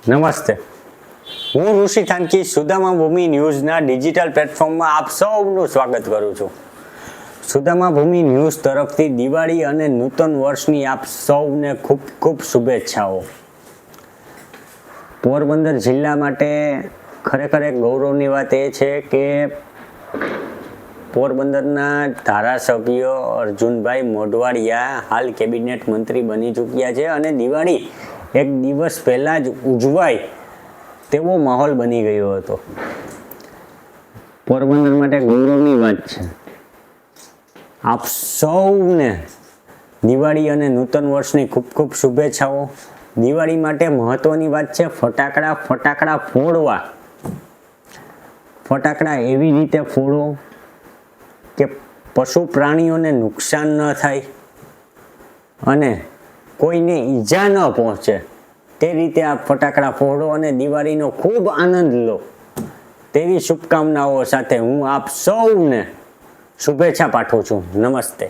નમસ્તે, હું ઋષિ થાનકી સુદામા ભૂમિ ન્યૂઝના ડિજિટલ પ્લેટફોર્મમાં આપ સૌનું સ્વાગત કરું છું. સુદામા ભૂમિ ન્યૂઝ તરફથી દિવાળી અને નૂતન વર્ષની આપ સૌને ખૂબ ખૂબ શુભેચ્છાઓ. પોરબંદર જિલ્લા માટે ખરેખર એક ગૌરવની વાત એ છે કે પોરબંદરના ધારાસભ્ય અર્જુનભાઈ મોઢવાડિયા હાલ કેબિનેટ મંત્રી બની ચૂક્યા છે અને દિવાળી એક દિવસ પહેલાં જ ઉજવાય તેવો માહોલ બની ગયો હતો. પોરબંદર માટે ગૌરવની વાત છે. આપ સૌને દિવાળી અને નૂતન વર્ષની ખૂબ ખૂબ શુભેચ્છાઓ. દિવાળી માટે મહત્વની વાત છે ફટાકડા ફોડવા. ફટાકડા એવી રીતે ફોડો કે પશુ પ્રાણીઓને નુકસાન ન થાય અને કોઈને ઈજા ન પહોંચે તે રીતે આ ફટાકડા ફોડો અને દિવાળીનો ખૂબ આનંદ લો તેવી શુભકામનાઓ સાથે હું આપ સૌને શુભેચ્છા પાઠવું છું. નમસ્તે.